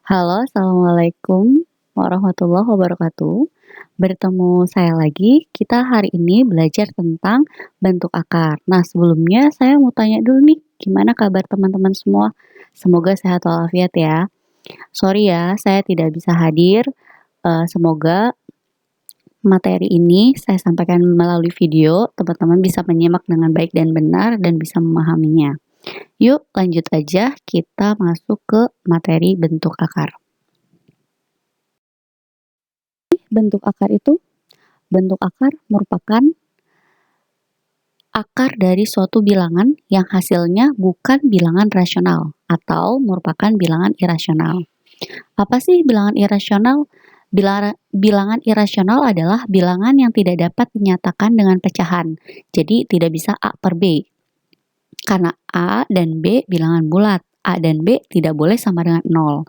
Halo, Assalamualaikum warahmatullahi wabarakatuh. Bertemu saya lagi, kita hari ini belajar tentang bentuk akar. Nah, sebelumnya saya mau tanya dulu nih, gimana kabar teman-teman semua? Semoga sehat walafiat ya. Sorry ya, saya tidak bisa hadir. Semoga materi ini saya sampaikan melalui video, teman-teman bisa menyimak dengan baik dan benar dan bisa memahaminya. Yuk, lanjut aja kita masuk ke materi bentuk akar. Bentuk akar itu, bentuk akar merupakan akar dari suatu bilangan yang hasilnya bukan bilangan rasional atau merupakan bilangan irasional. Apa sih bilangan irasional? Bilangan irasional adalah bilangan yang tidak dapat dinyatakan dengan pecahan. Jadi tidak bisa A per B. Karena A dan B bilangan bulat, A dan B tidak boleh sama dengan 0.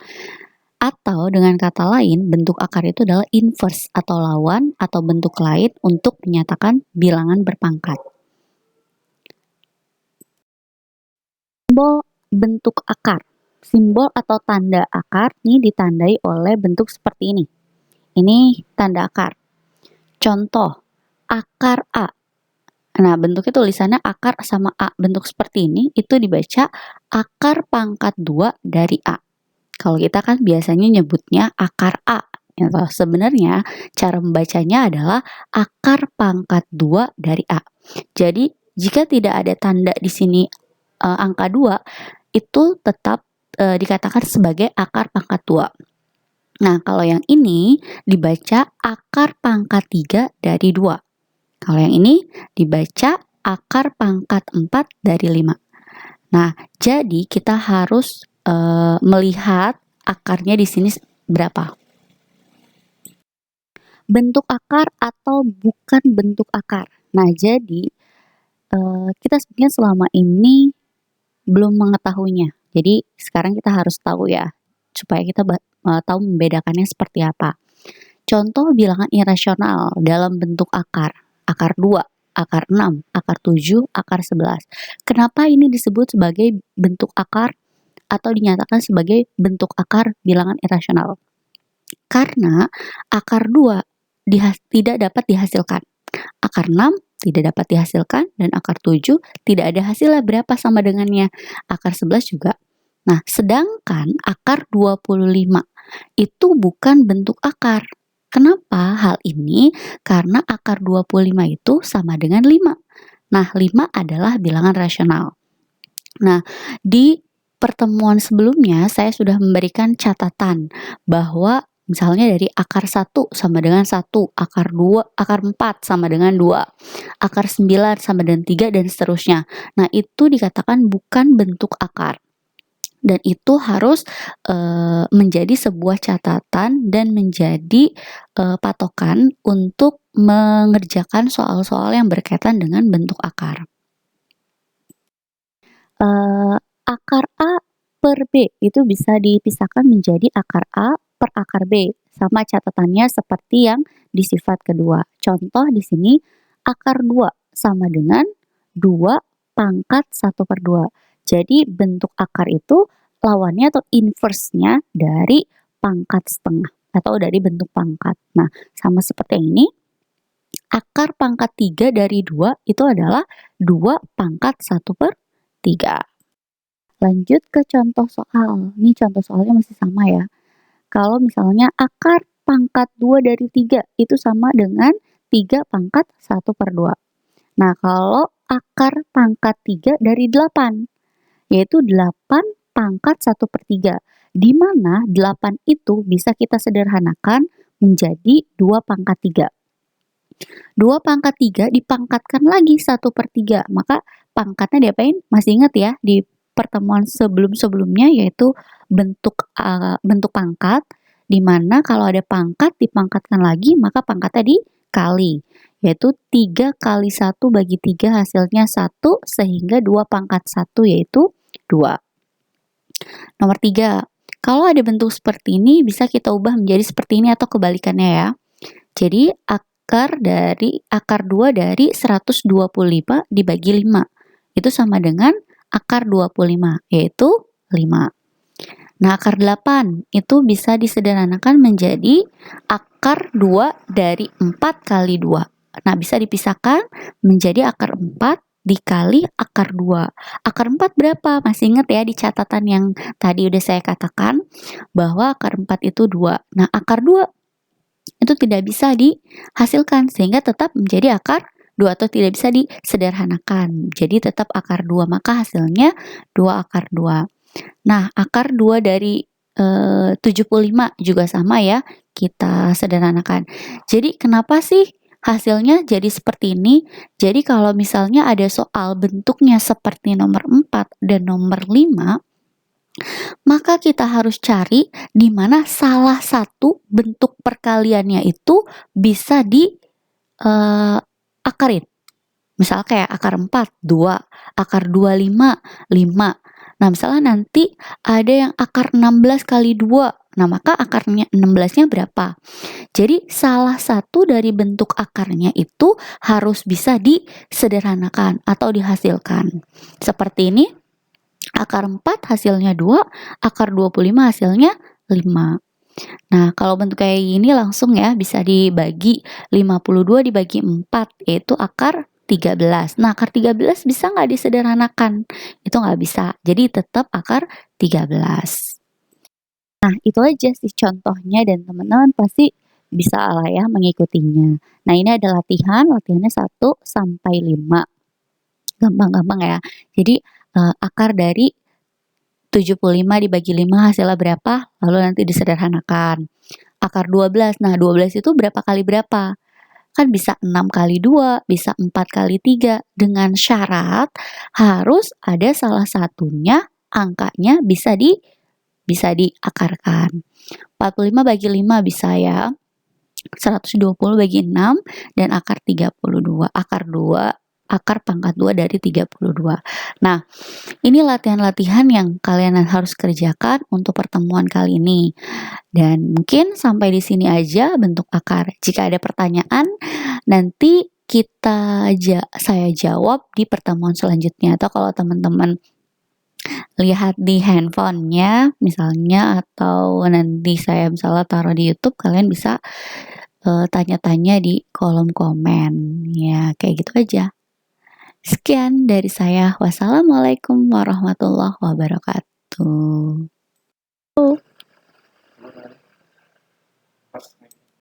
Atau dengan kata lain, bentuk akar itu adalah inverse atau lawan atau bentuk lain untuk menyatakan bilangan berpangkat. Simbol bentuk akar. Simbol atau tanda akar ini ditandai oleh bentuk seperti ini. Ini tanda akar. Contoh, akar A. Nah, bentuknya tulisannya akar sama A. Bentuk seperti ini, itu dibaca akar pangkat 2 dari A. Kalau kita kan biasanya nyebutnya akar A. Gitu. Sebenarnya cara membacanya adalah akar pangkat 2 dari A. Jadi, jika tidak ada tanda di sini angka 2, itu tetap dikatakan sebagai akar pangkat 2. Nah, kalau yang ini dibaca akar pangkat 3 dari 2. Kalau yang ini dibaca akar pangkat 4 dari 5. Nah, jadi kita harus melihat akarnya di sini berapa. Bentuk akar atau bukan bentuk akar. Nah, jadi kita sebenarnya selama ini belum mengetahuinya. Jadi sekarang kita harus tahu ya, supaya kita tahu membedakannya seperti apa. Contoh bilangan irasional dalam bentuk akar. Akar 2, akar 6, akar 7, akar 11. Kenapa ini disebut sebagai bentuk akar atau dinyatakan sebagai bentuk akar bilangan irasional? Karena akar 2 tidak dapat dihasilkan. Akar 6 tidak dapat dihasilkan dan akar 7 tidak ada hasilnya berapa sama dengannya. Akar 11 juga. Nah, sedangkan akar 25 itu bukan bentuk akar. Kenapa hal ini? Karena akar 25 itu sama dengan 5. Nah, 5 adalah bilangan rasional. Nah, di pertemuan sebelumnya saya sudah memberikan catatan bahwa misalnya dari akar 1 sama dengan 1, akar 2, akar 4 sama dengan 2, akar 9 sama dengan 3 dan seterusnya. Nah, itu dikatakan bukan bentuk akar. Dan itu harus menjadi sebuah catatan dan menjadi patokan untuk mengerjakan soal-soal yang berkaitan dengan bentuk akar. Akar A per B itu bisa dipisahkan menjadi akar A per akar B. Sama catatannya seperti yang di sifat kedua. Contoh di sini akar 2 sama dengan 2 pangkat 1 per 2. Jadi bentuk akar itu lawannya atau inverse-nya dari pangkat setengah atau dari bentuk pangkat. Nah, sama seperti ini, akar pangkat 3 dari 2 itu adalah 2 pangkat 1 per 3. Lanjut ke contoh soal. Ini contoh soalnya masih sama ya. Kalau misalnya akar pangkat 2 dari 3 itu sama dengan 3 pangkat 1 per 2. Nah, kalau akar pangkat 3 dari 8, yaitu 8 pangkat 1 per 3, di mana 8 itu bisa kita sederhanakan menjadi 2 pangkat 3. 2 pangkat 3 dipangkatkan lagi 1 per 3, maka pangkatnya diapain? Masih ingat ya di pertemuan sebelum-sebelumnya yaitu bentuk pangkat, di mana kalau ada pangkat dipangkatkan lagi maka pangkatnya dikali, yaitu 3 kali 1 bagi 3 hasilnya 1 sehingga 2 pangkat 1 yaitu 2. Nomor 3, kalau ada bentuk seperti ini bisa kita ubah menjadi seperti ini atau kebalikannya ya. Jadi akar 2 dari 125 dibagi 5 itu sama dengan akar 25 yaitu 5. Nah, akar 8 itu bisa disederhanakan menjadi akar 2 dari 4 kali 2. Nah, bisa dipisahkan menjadi akar 4 dikali akar 2. Akar 4 berapa? Masih ingat ya di catatan yang tadi udah saya katakan bahwa akar 4 itu 2. Nah, akar 2 itu tidak bisa dihasilkan sehingga tetap menjadi akar 2 atau tidak bisa disederhanakan. Jadi tetap akar 2, maka hasilnya 2 akar 2. Nah, akar 2 dari 75 juga sama ya, kita sederhanakan. Jadi kenapa sih hasilnya jadi seperti ini? Jadi kalau misalnya ada soal bentuknya seperti nomor 4 dan nomor 5, maka kita harus cari di mana salah satu bentuk perkaliannya itu bisa akarin. Misal kayak akar 4, 2, akar 25, 5. Nah, misalnya nanti ada yang akar 16 kali 2. Nah, maka akarnya 16-nya berapa? Jadi, salah satu dari bentuk akarnya itu harus bisa disederhanakan atau dihasilkan. Seperti ini, akar 4 hasilnya 2, akar 25 hasilnya 5. Nah, kalau bentuk kayak gini langsung ya bisa dibagi 52 dibagi 4, yaitu akar 13. Nah, akar 13 bisa nggak disederhanakan? Itu nggak bisa. Jadi tetap akar 13. Nah, itu aja sih contohnya dan teman-teman pasti bisa lah ya mengikutinya. Nah, ini ada latihannya 1 sampai 5. Gampang-gampang ya. Jadi, akar dari 75 dibagi 5 hasilnya berapa? Lalu nanti disederhanakan. Akar 12. Nah, 12 itu berapa kali berapa? Kan bisa 6 kali 2, bisa 4 kali 3. Dengan syarat harus ada salah satunya angkanya bisa diakarkan. 45 bagi 5 bisa ya. 120 bagi 6 dan akar 32. Akar pangkat 2 dari 32. Nah, ini latihan-latihan yang kalian harus kerjakan untuk pertemuan kali ini. Dan mungkin sampai di sini aja bentuk akar. Jika ada pertanyaan, nanti saya jawab di pertemuan selanjutnya. Atau kalau teman-teman lihat di handphonenya misalnya, atau nanti saya misalnya taruh di YouTube, kalian bisa tanya-tanya di kolom komen. Ya, kayak gitu aja. Sekian dari saya. Wassalamualaikum warahmatullahi wabarakatuh.